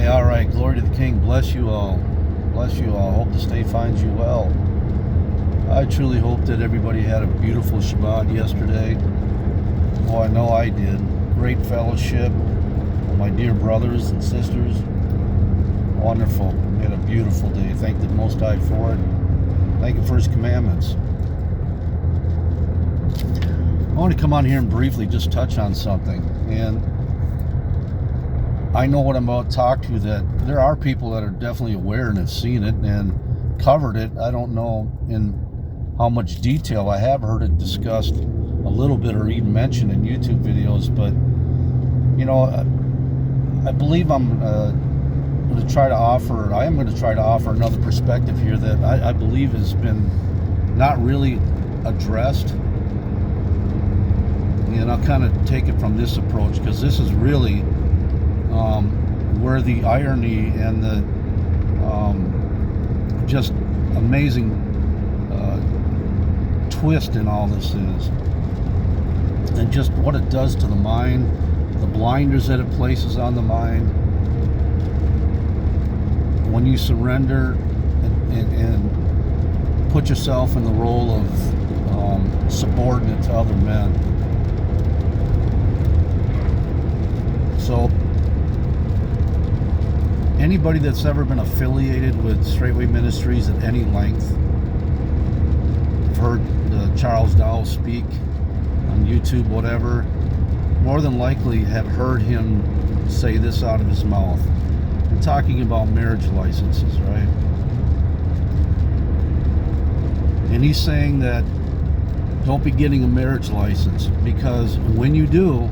All right. Glory to the King. Bless you all. Bless you all. Hope this day finds you well. I truly hope that everybody had a beautiful Shabbat yesterday. Oh, I know I did. Great fellowship with my dear brothers and sisters. Wonderful. We had a beautiful day. Thank the Most High for it. Thank Him for His commandments. I want to come on here and briefly just touch on something. And I know what I'm about to talk to, that there are people that are definitely aware and have seen it and covered it. I don't know in how much detail. I have heard it discussed a little bit or even mentioned in YouTube videos, but you know, I believe I am going to try to offer another perspective here that I believe has been not really addressed. And I'll kind of take it from this approach, because this is really where the irony and the just amazing twist in all this is, and just what it does to the mind, the blinders that it places on the mind when you surrender and put yourself in the role of subordinate to other men. So anybody that's ever been affiliated with Straightway Ministries at any length, I've heard Charles Dowell speak on YouTube, whatever, more than likely have heard him say this out of his mouth. I'm talking about marriage licenses, right? And he's saying that don't be getting a marriage license, because when you do,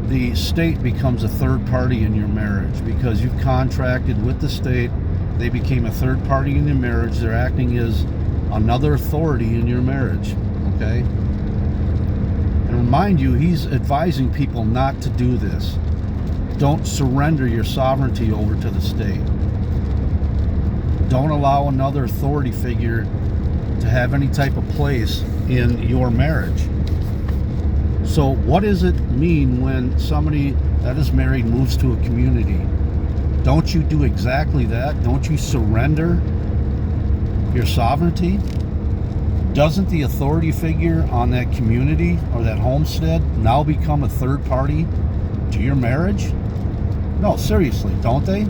the state becomes a third party in your marriage, because you've contracted with the state. They became a third party in your marriage. They're acting as another authority in your marriage, okay? And remind you, he's advising people not to do this. Don't surrender your sovereignty over to the state. Don't allow another authority figure to have any type of place in your marriage. So what does it mean when somebody that is married moves to a community? Don't you do exactly that? Don't you surrender your sovereignty? Doesn't the authority figure on that community or that homestead now become a third party to your marriage? No, seriously, don't they?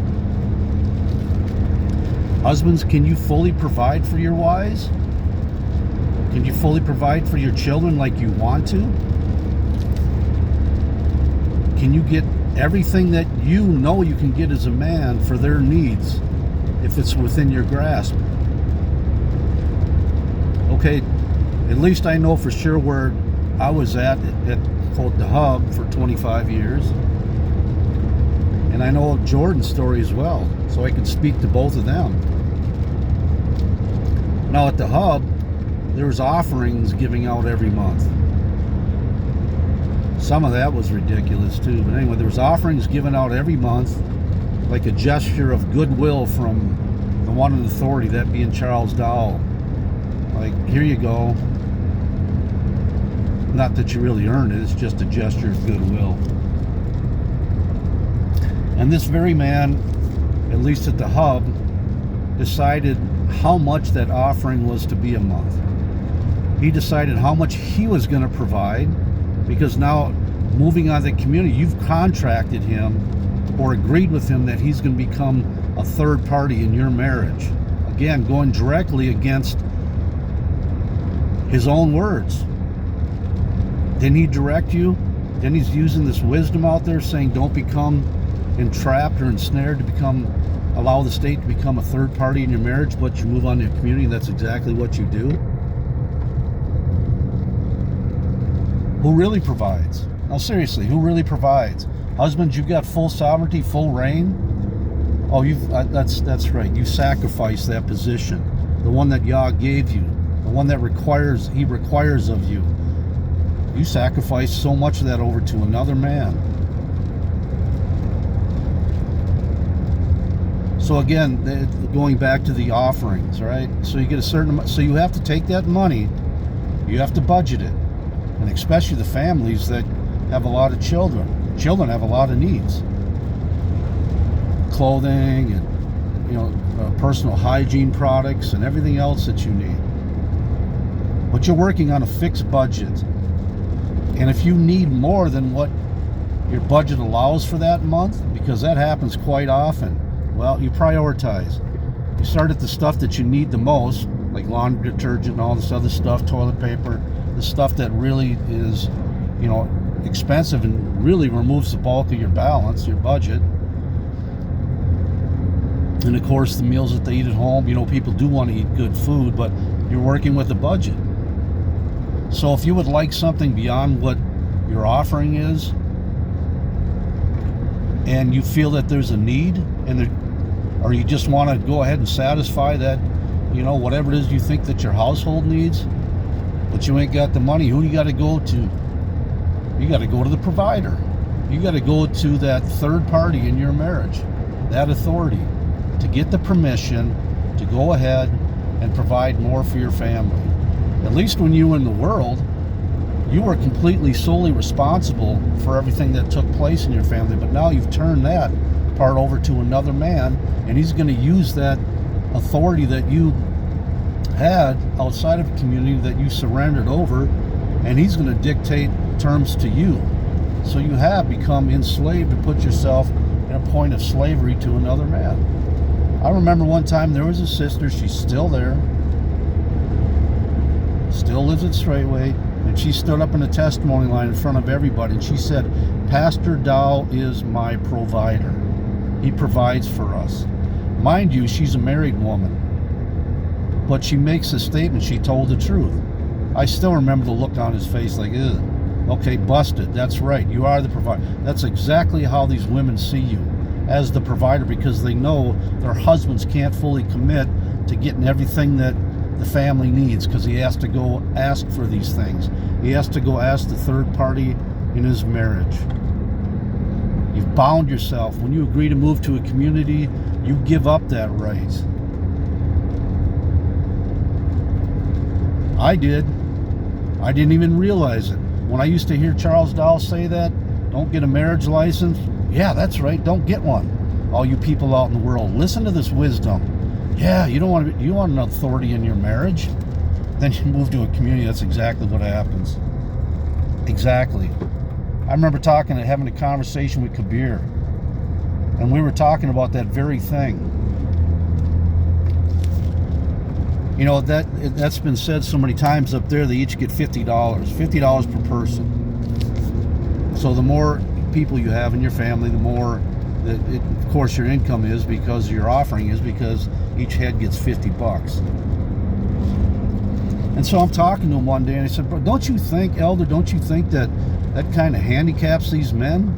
Husbands, can you fully provide for your wives? Can you fully provide for your children like you want to? Can you get everything that you know you can get as a man for their needs if it's within your grasp? Okay, at least I know for sure where I was at quote, the hub for 25 years. And I know Jordan's story as well, so I can speak to both of them. Now at the hub, there was offerings giving out every month. Some of that was ridiculous too, but anyway, there was offerings given out every month, like a gesture of goodwill from the one in authority, that being Charles Dowell. Like, here you go. Not that you really earned it, it's just a gesture of goodwill. And this very man, at least at the hub, decided how much that offering was to be a month. He decided how much he was going to provide, because now, moving on to the community, you've contracted him or agreed with him that he's going to become a third party in your marriage. Again, going directly against his own words. Didn't he direct you? Then he's using this wisdom out there saying don't become entrapped or ensnared to allow the state to become a third party in your marriage, but you move on to the community, and that's exactly what you do. Who really provides? Now seriously, who really provides? Husbands, you've got full sovereignty, full reign. Oh, that's right. You sacrificed that position, the one that Yah gave you, the one that He requires of you. You sacrificed so much of that over to another man. So again, going back to the offerings, right? So you get a certain amount. So you have to take that money, you have to budget it, and especially the families that have a lot of children. Children have a lot of needs. clothing and personal hygiene products and everything else that you need. But you're working on a fixed budget. And if you need more than what your budget allows for that month, because that happens quite often, well, you prioritize. You start at the stuff that you need the most, like laundry detergent and all this other stuff, toilet paper, the stuff that really is, expensive and really removes the bulk of your balance, your budget. And of course, the meals that they eat at home, people do want to eat good food, but you're working with a budget. So if you would like something beyond what your offering is, and you feel that there's a need, or you just want to go ahead and satisfy that, whatever it is you think that your household needs, but you ain't got the money, who do you got to go to? You got to go to the provider. You got to go to that third party in your marriage, that authority, to get the permission to go ahead and provide more for your family. At least when you were in the world, you were completely solely responsible for everything that took place in your family, but now you've turned that part over to another man, and he's going to use that authority that you had outside of a community that you surrendered over, and he's going to dictate terms to you. So you have become enslaved to put yourself in a point of slavery to another man. I remember one time there was a sister, she's still there, still lives at Straightway, and she stood up in a testimony line in front of everybody, and she said, Pastor Dow is my provider. He provides for us. Mind you, she's a married woman, but she makes a statement, she told the truth. I still remember the look on his face like, ugh, okay, busted, that's right, you are the provider. That's exactly how these women see you, as the provider, because they know their husbands can't fully commit to getting everything that the family needs, because he has to go ask for these things. He has to go ask the third party in his marriage. You've bound yourself. When you agree to move to a community, you give up that right. I did. I didn't even realize it. When I used to hear Charles Dow say that, don't get a marriage license. Yeah, that's right, don't get one. All you people out in the world, listen to this wisdom. Yeah, you want an authority in your marriage? Then you move to a community, that's exactly what happens. Exactly. I remember having a conversation with Kabir, and we were talking about that very thing. That's been said so many times up there, they each get $50 per person. So the more people you have in your family, the more of course your income is, because your offering is, because each head gets $50. And so I'm talking to him one day, and I said, "Bro, don't you think, Elder, that kind of handicaps these men?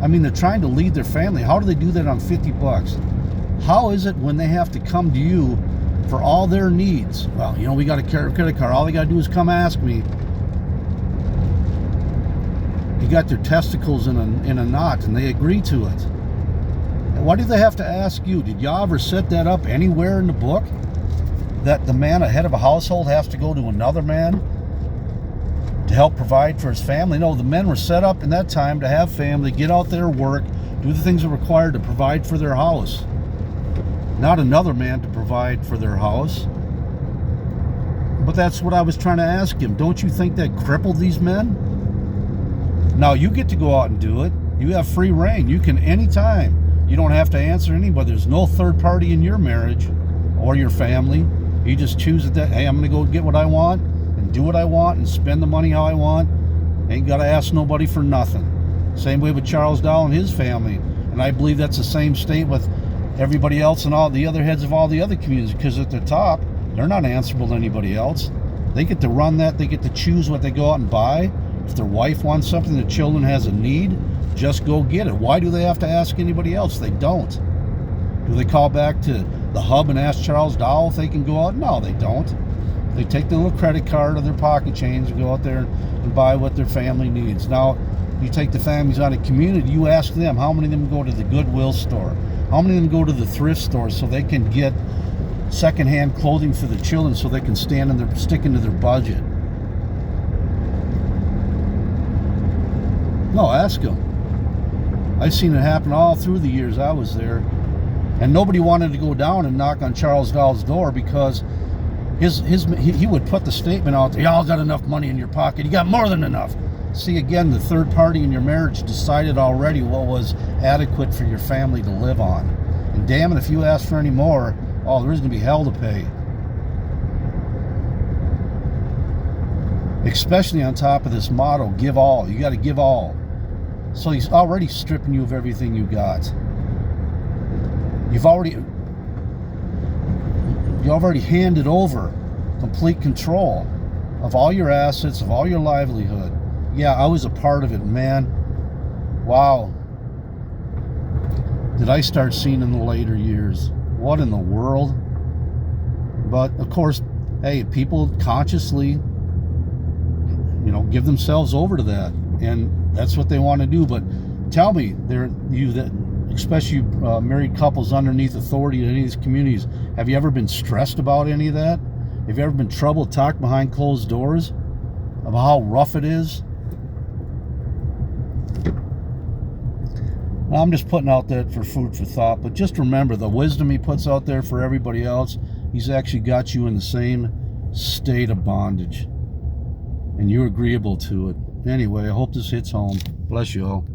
I mean, they're trying to lead their family. How do they do that on $50? How is it when they have to come to you for all their needs? Well, we got a credit card. All they got to do is come ask me." You got their testicles in a knot, and they agree to it. And why do they have to ask you? Did y'all ever set that up anywhere in the book? That the man, head of a household, has to go to another man to help provide for his family? No, the men were set up in that time to have family, get out there, work, do the things that are required to provide for their house. Not another man to provide for their house. But that's what I was trying to ask him. Don't you think that crippled these men? Now you get to go out and do it. You have free reign. You can anytime. You don't have to answer anybody. There's no third party in your marriage or your family. You just choose that, hey, I'm going to go get what I want and do what I want and spend the money how I want. Ain't got to ask nobody for nothing. Same way with Charles Dow and his family. And I believe that's the same state with everybody else and all the other heads of all the other communities, because at the top, they're not answerable to anybody else. They get to run that. They get to choose what they go out and buy. If their wife wants something, the children has a need, just go get it. Why do they have to ask anybody else? They don't. Do they call back to the hub and ask Charles Dow if they can go out? No, they don't. They take their little credit card or their pocket change and go out there and buy what their family needs. Now, you take the families out of community, you ask them, how many of them go to the Goodwill store? How many of them go to the thrift store so they can get secondhand clothing for the children so they can stick into their budget? No, ask them. I've seen it happen all through the years I was there. And nobody wanted to go down and knock on Charles Gall's door because he would put the statement out there, y'all got enough money in your pocket. You got more than enough. See, again, the third party in your marriage decided already what was adequate for your family to live on. And damn it, if you ask for any more, oh, there's going to be hell to pay. Especially on top of this motto, give all. You got to give all. So he's already stripping you of everything you got. You already handed over complete control of all your assets, of all your livelihood. Yeah, I was a part of it, man. Wow. Did I start seeing in the later years? What in the world? But of course, hey, people consciously, give themselves over to that, and that's what they want to do. But tell me, especially married couples underneath authority in any of these communities, have you ever been stressed about any of that? Have you ever been troubled talk behind closed doors about how rough it is? Well, I'm just putting out that for food for thought, but just remember the wisdom he puts out there for everybody else, he's actually got you in the same state of bondage, and you're agreeable to it. Anyway, I hope this hits home. Bless you all.